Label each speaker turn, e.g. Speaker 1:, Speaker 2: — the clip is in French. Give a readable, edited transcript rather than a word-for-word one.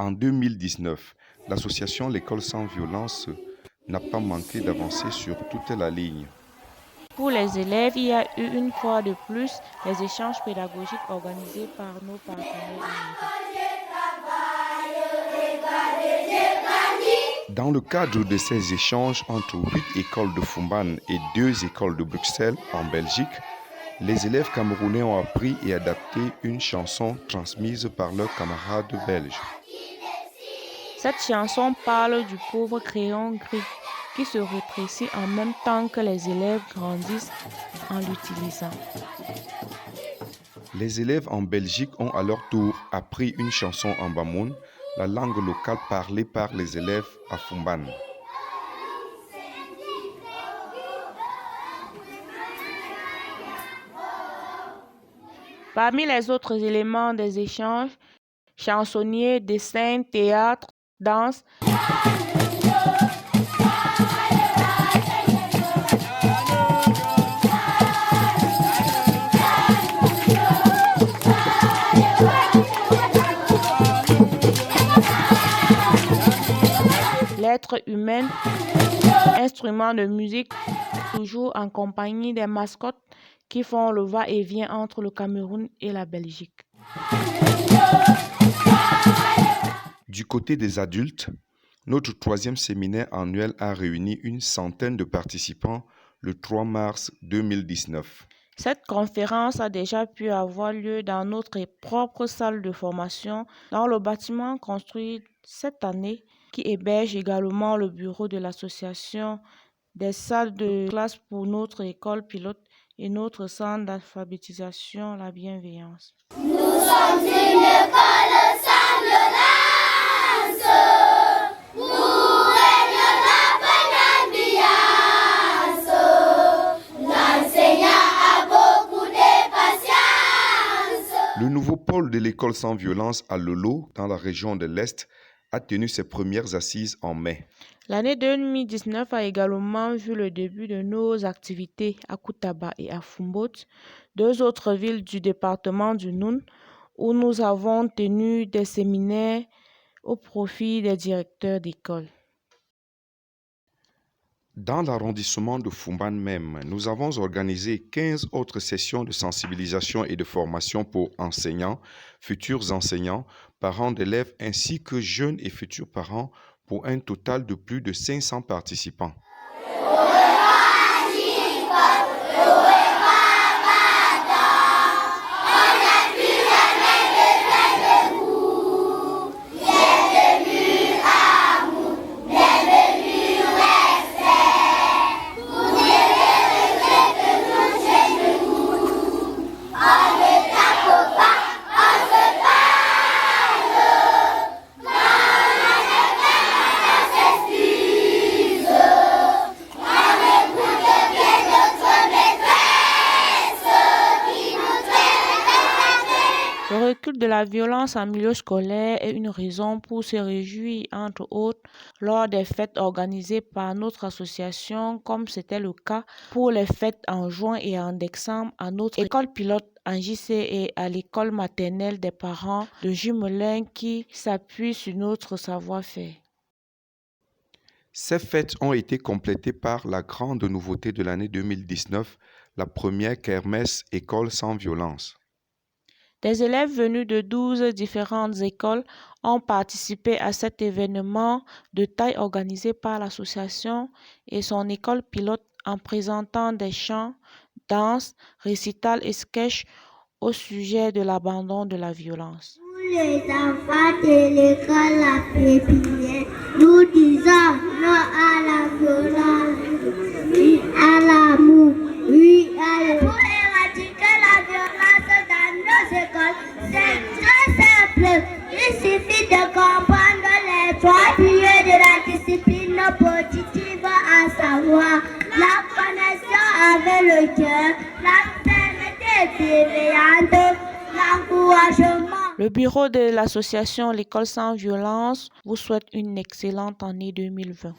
Speaker 1: En 2019, l'association L'école sans violence n'a pas manqué d'avancer sur toute la ligne.
Speaker 2: Pour les élèves, il y a eu une fois de plus les échanges pédagogiques organisés par nos partenaires américains.
Speaker 1: Dans le cadre de ces échanges entre 8 écoles de Fumban et 2 écoles de Bruxelles en Belgique, les élèves camerounais ont appris et adapté une chanson transmise par leurs camarades belges.
Speaker 2: Cette chanson parle du pauvre crayon gris qui se rétrécit en même temps que les élèves grandissent en l'utilisant.
Speaker 1: Les élèves en Belgique ont à leur tour appris une chanson en bamoun, la langue locale parlée par les élèves à Fumban.
Speaker 2: Parmi les autres éléments des échanges, chansonniers, dessins, théâtre, danse. L'être humain, instrument de musique, toujours en compagnie des mascottes qui font le va-et-vient entre le Cameroun et la Belgique.
Speaker 1: Du côté des adultes, notre 3e séminaire annuel a réuni une centaine de participants le 3 mars 2019.
Speaker 2: Cette conférence a déjà pu avoir lieu dans notre propre salle de formation, dans le bâtiment construit cette année, qui héberge également le bureau de l'association, des salles de classe pour notre école pilote et notre centre d'alphabétisation La Bienveillance.
Speaker 3: Nous sommes une école sans violence, où règne la bonne ambiance. L'enseignant a beaucoup de patience.
Speaker 1: Le nouveau pôle de l'école sans violence à Lolo, dans la région de l'Est, a tenu ses premières assises en mai.
Speaker 2: L'année 2019 a également vu le début de nos activités à Koutaba et à Fumboth, 2 autres villes du département du Noun, où nous avons tenu des séminaires au profit des directeurs d'école.
Speaker 1: Dans l'arrondissement de Fumban même, nous avons organisé 15 autres sessions de sensibilisation et de formation pour enseignants, futurs enseignants, parents d'élèves ainsi que jeunes et futurs parents pour un total de plus de 500 participants.
Speaker 2: Le recul de la violence en milieu scolaire est une raison pour se réjouir, entre autres, lors des fêtes organisées par notre association, comme c'était le cas pour les fêtes en juin et en décembre à notre école pilote en JC et à l'école maternelle des parents de Jumelin qui s'appuie sur notre savoir-faire.
Speaker 1: Ces fêtes ont été complétées par la grande nouveauté de l'année 2019, la première kermesse École sans violence.
Speaker 2: Des élèves venus de 12 différentes écoles ont participé à cet événement de taille organisé par l'association et son école pilote en présentant des chants, danses, récitals et sketchs au sujet de l'abandon de la violence.
Speaker 3: Tous les enfants de l'école La Pépinière, nous disons non à la violence, oui à l'amour, oui à l'amour. Pour éradiquer la violence dans nos écoles, c'est très simple. Il suffit de comprendre les 3 piliers de la discipline positive, à savoir la connexion avec le cœur, la fermeté bienveillante, l'encouragement.
Speaker 2: Le bureau de l'association L'école sans violence vous souhaite une excellente année 2020.